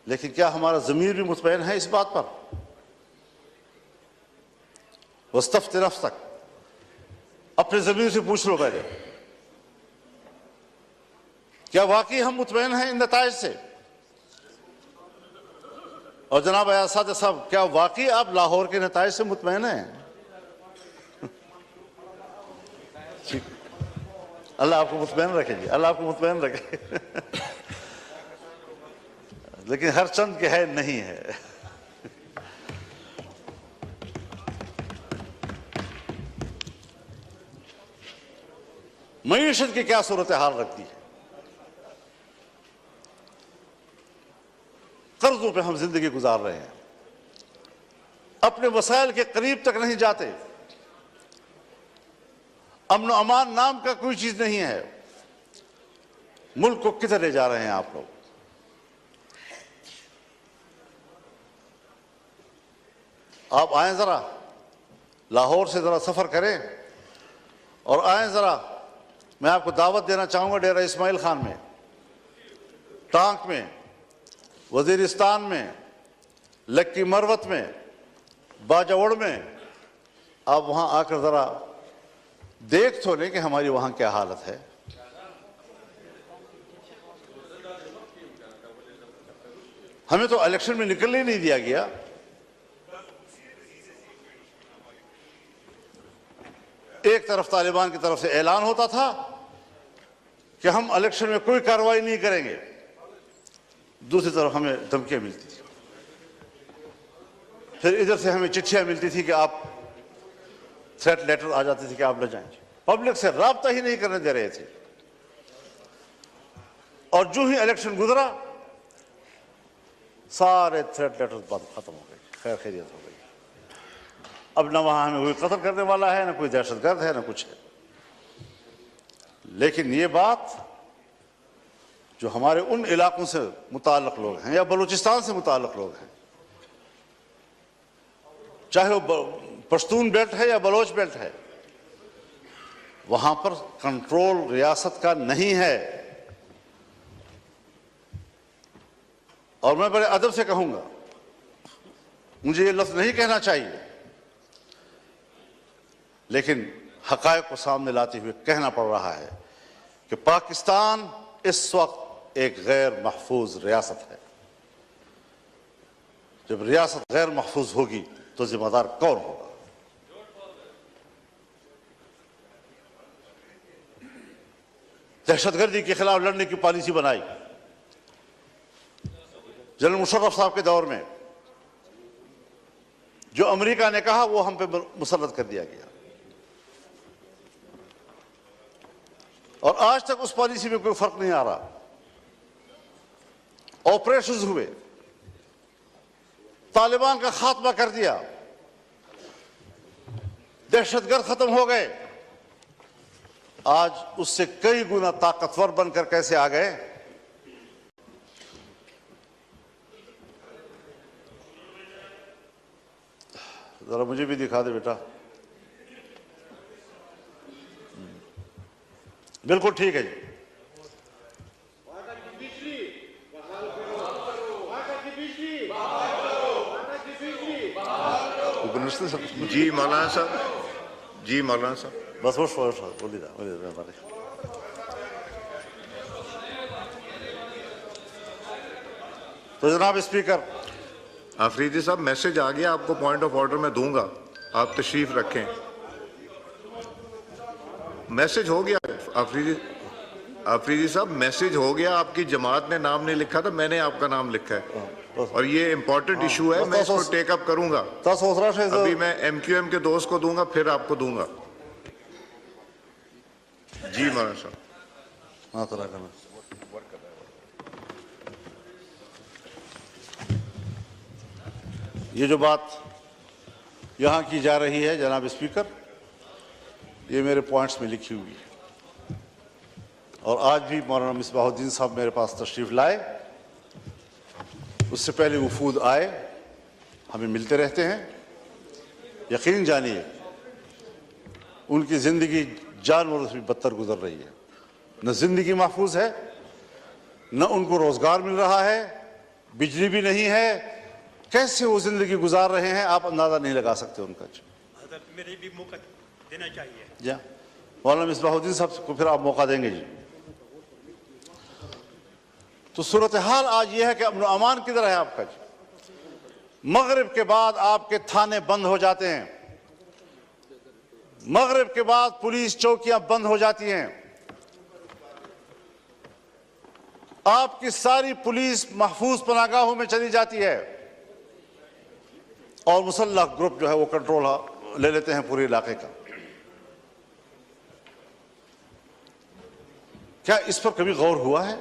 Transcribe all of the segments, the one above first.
लेकिन क्या हमारा ज़मीर भी मुतमईन है इस बात पर? वस्तफ्ति नफ्सक, अपने ज़मीर से पूछ लो पहले, क्या वाकई हम मुतमईन हैं इन नताइज से? और जनाब अयाज़ साहब, क्या वाकई आप लाहौर के नताइज से मुतमईन हैं? अल्लाह आपको मुतमईन रखे जी, अल्लाह आपको मुतमईन रखे। लेकिन हर चंद के है नहीं है। मईशत की क्या सूरत हाल रखती है? कर्जों पे हम जिंदगी गुजार रहे हैं, अपने वसाइल के करीब तक नहीं जाते, अमन अमान नाम का कोई चीज नहीं है। मुल्क को किधर ले जा रहे हैं आप लोग? आप आए जरा, लाहौर से जरा सफर करें और आए जरा, मैं आपको दावत देना चाहूंगा डेरा इस्माइल खान में, टांक में, वजीरिस्तान में, लक्की मरवत में, बाजावड़ में। आप वहां आकर जरा देख तो लें कि हमारी वहां क्या हालत है। हमें तो इलेक्शन में निकलने ही नहीं दिया गया। एक तरफ तालिबान की तरफ से ऐलान होता था कि हम इलेक्शन में कोई कार्रवाई नहीं करेंगे, दूसरी तरफ हमें धमकियां मिलती थी। फिर इधर से हमें चिट्ठियां मिलती थी कि आप, थ्रेट लेटर आ जाती थी कि आप न जाएं। पब्लिक से राब्ता ही नहीं करने दे रहे थे। और जो ही इलेक्शन गुजरा, सारे थ्रेट लेटर खत्म हो गए, खैर खैरियत हो गई। अब न वहां हमें कोई कत्ल करने वाला है, न कोई दहशतगर्द है, न कुछ है। लेकिन ये बात जो हमारे उन इलाकों से मुताल्लिक लोग हैं या बलूचिस्तान से मुताल्लिक लोग हैं, चाहे वो पश्तून बेल्ट है या बलोच बेल्ट है, वहां पर कंट्रोल रियासत का नहीं है। और मैं बड़े अदब से कहूंगा, मुझे ये लफ्ज नहीं कहना चाहिए, लेकिन हकायक को सामने लाते हुए कहना पड़ रहा है कि पाकिस्तान इस वक्त एक गैर महफूज रियासत है। जब रियासत गैर महफूज होगी तो जिम्मेदार कौन होगा? दहशतगर्दी के खिलाफ लड़ने की पॉलिसी बनाई जनरल मुशर्रफ साहब के दौर में। जो अमेरिका ने कहा वो हम पे मुसल्लत कर दिया गया, और आज तक उस पॉलिसी में कोई फर्क नहीं आ रहा। ऑपरेशंस हुए, तालिबान का खात्मा कर दिया, दहशतगर्द खत्म हो गए। आज उससे कई गुना ताकतवर बनकर कैसे आ गए? जरा मुझे भी दिखा दे बेटा। बिल्कुल ठीक है जी। जी मौलाना साहब, जी मौलाना साहब, बस वो बोलिए। तो जनाब स्पीकर, आफरीदी साहब मैसेज आ गया, आपको पॉइंट ऑफ ऑर्डर में दूंगा, आप तशरीफ रखें। मैसेज हो गया आफरीदी साहब, मैसेज हो गया। आपकी जमात ने नाम नहीं लिखा था, मैंने आपका नाम लिखा है, और ये इंपॉर्टेंट इशू है। मैं इसको टेकअप करूंगा। अभी मैं MQM के दोस्त को दूंगा, फिर आपको दूंगा। जी मौलाना साहब। हाँ तरह करना। ये जो बात यहाँ की जा रही है जनाब स्पीकर, ये मेरे पॉइंट्स में लिखी हुई है, और आज भी मौलाना मिसबाहुद्दीन साहब मेरे पास तशरीफ़ लाए। उससे पहले वफूद आए, हमें मिलते रहते हैं। यकीन जानिए उनकी ज़िंदगी जानवरों से भी बदतर गुजर रही है। न ज़िंदगी महफूज है, न उनको रोज़गार मिल रहा है, बिजली भी नहीं है, कैसे वो जिंदगी गुजार रहे हैं आप अंदाजा नहीं लगा सकते उनका। मेरे भी मौका देना चाहिए। जी मौलाना मिसबाहुद्दीन साहब को फिर आप मौका देंगे जी। तो सूरत हाल आज ये है कि अमन अमान किधर है आपका जी। मगरिब के बाद आपके थाने बंद हो जाते हैं, मगरिब के बाद पुलिस चौकियां बंद हो जाती हैं, आपकी सारी पुलिस महफूज पनाहगाहों में चली जाती है और मुसल्लह ग्रुप जो है वो कंट्रोल ले लेते हैं पूरे इलाके का। क्या इस पर कभी गौर हुआ है?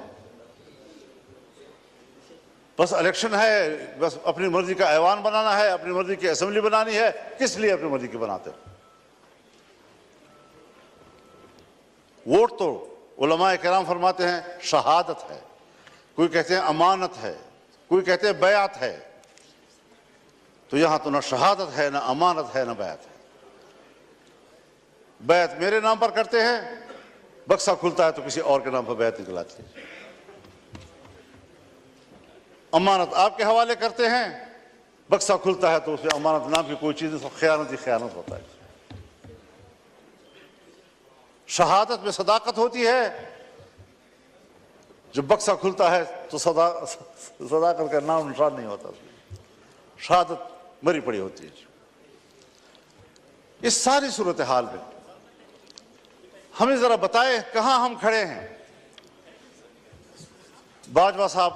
बस इलेक्शन है, बस अपनी मर्जी का ऐवान बनाना है, अपनी मर्जी की असेंबली बनानी है, किस लिए अपनी मर्जी की बनाते हो? वोट तो उलमाए किराम फरमाते हैं शहादत है, कोई कहते हैं अमानत है, कोई कहते हैं बैत है। तो यहां तो ना शहादत है, ना अमानत है, ना बैत है। बैत मेरे नाम पर करते हैं, बक्सा खुलता है तो किसी और के नाम पर बैत निकलाते हैं। अमानत आपके हवाले करते हैं, बक्सा खुलता है तो उसमें अमानत नाम की कोई चीज, खयानत ही खयानत होता है। शहादत में सदाकत होती है, जब बक्सा खुलता है तो सदाकत का नाम निशान नहीं होता, शहादत मरी पड़ी होती है। इस सारी सूरत हाल में हमें जरा बताए कहां हम खड़े हैं। बाजवा साहब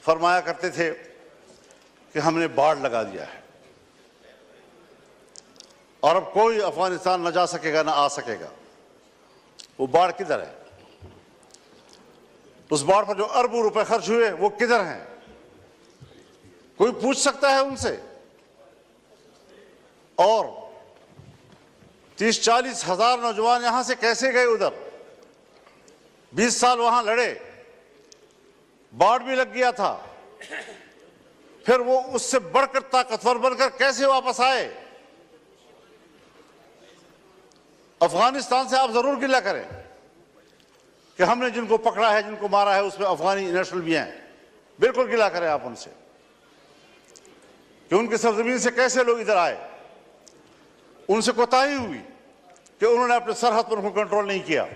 फरमाया करते थे कि हमने बाढ़ लगा दिया है और अब कोई अफगानिस्तान न जा सकेगा न आ सकेगा। वो बाढ़ किधर है? उस बाढ़ पर जो अरबों रुपए खर्च हुए वो किधर हैं? कोई पूछ सकता है उनसे? और 30-40 हजार नौजवान यहां से कैसे गए उधर? 20 साल वहां लड़े, बाढ़ भी लग गया था, फिर वो उससे बढ़कर ताकतवर बनकर कैसे वापस आए? अफगानिस्तान से आप जरूर गिला करें कि हमने जिनको पकड़ा है, जिनको मारा है, उसमें अफगानी नेशनल भी हैं, बिल्कुल गिला करें आप उनसे कि उनकी सरजमीन से कैसे लोग इधर आए। उनसे कोताही हुई कि उन्होंने अपने सरहद पर उनको कंट्रोल नहीं किया,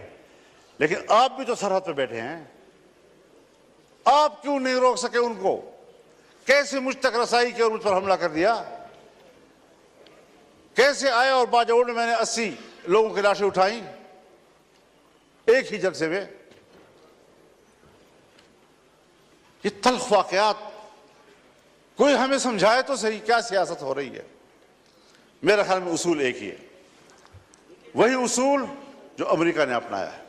लेकिन आप भी तो सरहद पर बैठे हैं, आप क्यों नहीं रोक सके उनको? कैसे मुझ तक रसाई की और मुझ पर हमला कर दिया? कैसे आए और बाजौड़ में मैंने 80 लोगों की लाशें उठाई एक ही जलसे में? ये तल्ख वाकयात कोई हमें समझाए तो सही, क्या सियासत हो रही है? मेरे ख्याल में उसूल एक ही है, वही उसूल जो अमेरिका ने अपनाया है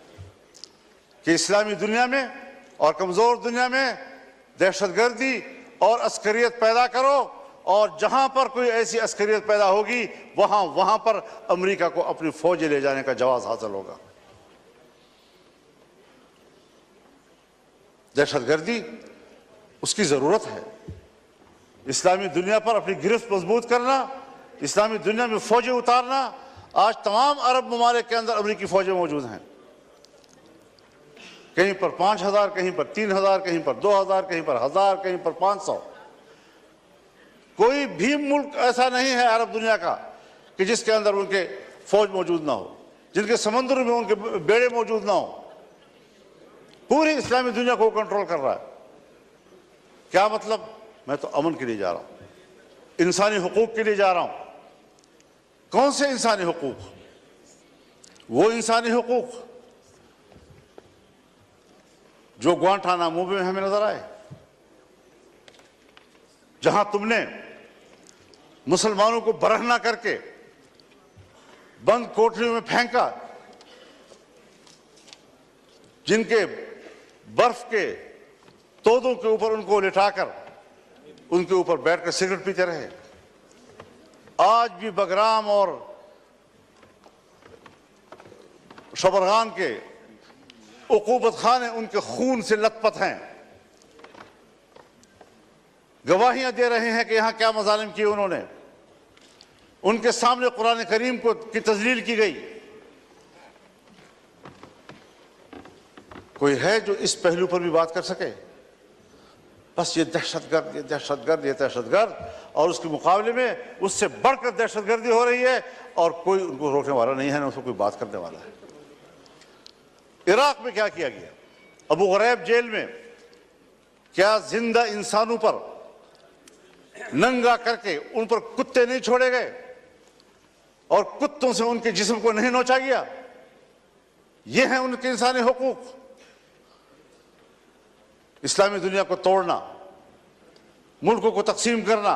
कि इस्लामी दुनिया में और कमजोर दुनिया में दहशतगर्दी और अस्करियत पैदा करो, और जहां पर कोई ऐसी अस्करियत पैदा होगी वहां पर अमेरिका को अपनी फौजें ले जाने का जवाब हासिल होगा। दहशतगर्दी उसकी जरूरत है। इस्लामी दुनिया पर अपनी गिरफ्त मजबूत करना, इस्लामी दुनिया में फौजें उतारना। आज तमाम अरब ममालिक के अंदर अमेरिकी फौजें मौजूद हैं, कहीं पर 5000, कहीं पर 3000, कहीं पर 2000, कहीं पर 1000, कहीं पर 500। कोई भी मुल्क ऐसा नहीं है अरब दुनिया का कि जिसके अंदर उनके फौज मौजूद ना हो, जिनके समंदर में उनके बेड़े मौजूद ना हो। पूरी इस्लामी दुनिया को कंट्रोल कर रहा है। क्या मतलब? मैं तो अमन के लिए जा रहा हूं, इंसानी हुकूक के लिए जा रहा हूं। कौन से इंसानी हुकूक? वो इंसानी हुकूक जो ग्वांटानामो में हमें नजर आए, जहां तुमने मुसलमानों को बरहना करके बंद कोठरियों में फेंका, जिनके बर्फ के तोदों के ऊपर उनको लिटाकर उनके ऊपर बैठकर सिगरेट पीते रहे। आज भी बगराम और शबरगान के उकूबत खाने उनके खून से लथपथ हैं। गवाहियां दे रहे हैं कि यहां क्या मजालिम किए उन्होंने। उनके सामने कुरान करीम को की तजलील की गई। कोई है जो इस पहलू पर भी बात कर सके? बस ये दहशतगर्द, ये दहशतगर्द, ये दहशतगर्द, और उसके मुकाबले में उससे बढ़कर दहशतगर्दी हो रही है और कोई उनको रोकने वाला नहीं है, ना उसको कोई बात करने वाला है। इराक में क्या किया गया? अबू गरैब जेल में क्या जिंदा इंसानों पर नंगा करके उन पर कुत्ते नहीं छोड़े गए और कुत्तों से उनके जिस्म को नहीं नोचा गया? ये हैं उनके इंसानी हुकूक। इस्लामी दुनिया को तोड़ना, मुल्कों को तकसीम करना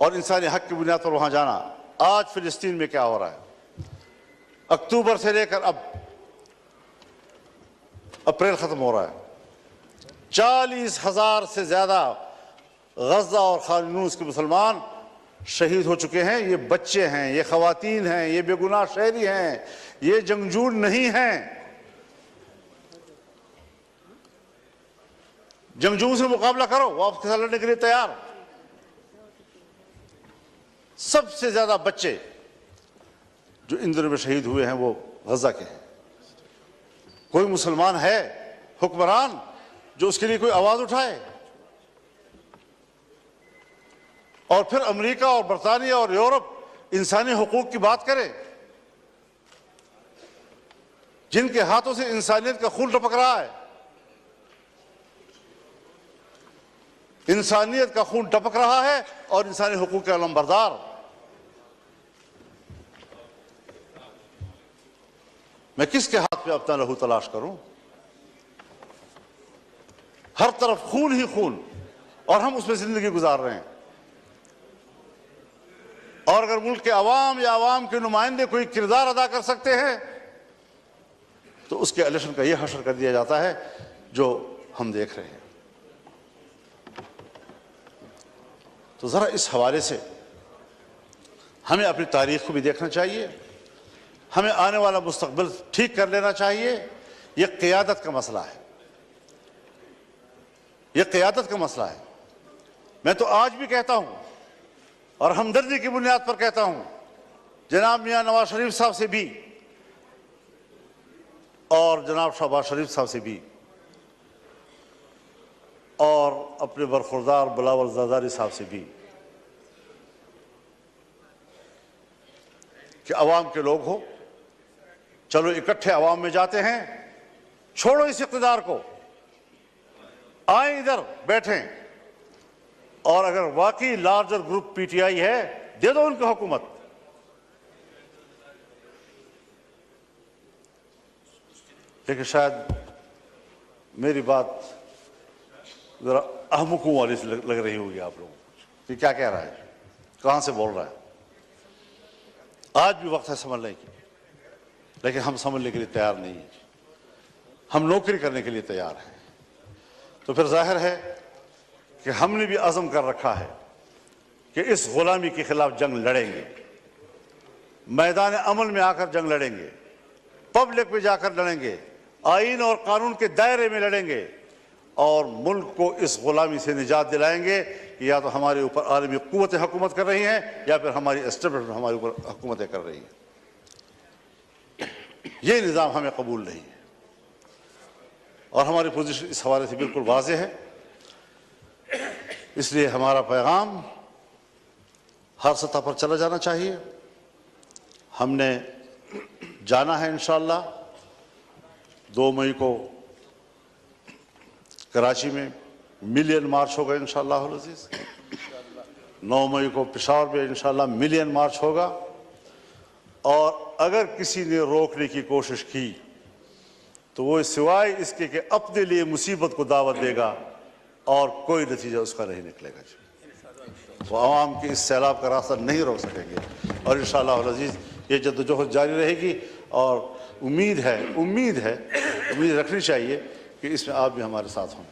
और इंसानी हक की बुनियाद पर वहां जाना। आज फिलिस्तीन में क्या हो रहा है? अक्टूबर से लेकर अब अप्रैल खत्म हो रहा है, 40,000 से ज्यादा गजा और खान यूनुस के मुसलमान शहीद हो चुके हैं। ये बच्चे हैं, ये खवातीन हैं, ये बेगुनाह शहरी हैं, ये जंगजू नहीं हैं। जंगजू से मुकाबला करो, वो आपके साथ लड़ने के लिए तैयार। सबसे ज्यादा बच्चे जो इन दिनों में शहीद हुए हैं वो गजा के हैं। कोई मुसलमान है हुक्मरान जो उसके लिए कोई आवाज उठाए? और फिर अमेरिका और बरतानिया और यूरोप इंसानी हुकूक की बात करे, जिनके हाथों से इंसानियत का खून टपक रहा है। इंसानियत का खून टपक रहा है और इंसानी हुकूक के अलमबरदार। मैं किसके हाथ में अपना लहू तलाश करूं? हर तरफ खून ही खून और हम उसमें जिंदगी गुजार रहे हैं। और अगर मुल्क के अवाम या अवाम के नुमाइंदे कोई किरदार अदा कर सकते हैं तो उसके इलेक्शन का यह हशर कर दिया जाता है जो हम देख रहे हैं। तो जरा इस हवाले से हमें अपनी तारीख को भी देखना चाहिए, हमें आने वाला मुस्तकबिल ठीक कर लेना चाहिए। यह क़ियादत का मसला है, यह क़ियादत का मसला है। मैं तो आज भी कहता हूं और हमदर्दी की बुनियाद पर कहता हूं, जनाब मियां नवाज शरीफ साहब से भी और जनाब शहबाज शरीफ साहब से भी और अपने बरखुरदार बिलावल ज़रदारी साहब से भी कि अवाम के लोग हो, चलो इकट्ठे अवाम में जाते हैं, छोड़ो इस इक़्तिदार को, आए इधर बैठें और अगर वाकई लार्जर ग्रुप पीटीआई है दे दो उनको हुकूमत। लेकिन शायद मेरी बात जरा अहमुकों वाली से लग रही होगी आप लोगों को कि क्या कह रहा है, कहां से बोल रहा है। आज भी वक्त है समझने की, लेकिन हम समझने के लिए तैयार नहीं है। हम नौकरी करने के लिए तैयार हैं। तो फिर जाहिर है कि हमने भी अज़म कर रखा है कि इस गुलामी के खिलाफ जंग लड़ेंगे, मैदान अमल में आकर जंग लड़ेंगे, पब्लिक में जाकर लड़ेंगे, आईन और कानून के दायरे में लड़ेंगे और मुल्क को इस गुलामी से निजात दिलाएंगे कि या तो हमारे ऊपर आलमी कुव्वतें हुकूमत कर रही हैं या फिर हमारी एस्टेब्लिशमेंट हमारे ऊपर हुकूमतें कर रही हैं। ये निज़ाम हमें कबूल नहीं है और हमारी पोजीशन इस हवाले से बिल्कुल वाज़ेह है। इसलिए हमारा पैगाम हर सतह पर चला जाना चाहिए। हमने जाना है इंशाअल्लाह 2 मई को कराची में मिलियन मार्च होगा इंशाअल्लाह अज़ीज़। 9 मई को पेशावर में इंशाअल्लाह मिलियन मार्च होगा और अगर किसी ने रोकने की कोशिश की तो वो सिवाय इसके कि अपने लिए मुसीबत को दावत देगा और कोई नतीजा उसका नहीं निकलेगा। वो आवाम के इस सैलाब का रास्ता नहीं रोक सकेंगे और इंशाअल्लाह अज़ीज़ ये जद्दोजहद जारी रहेगी और उम्मीद रखनी चाहिए कि इसमें आप भी हमारे साथ हों।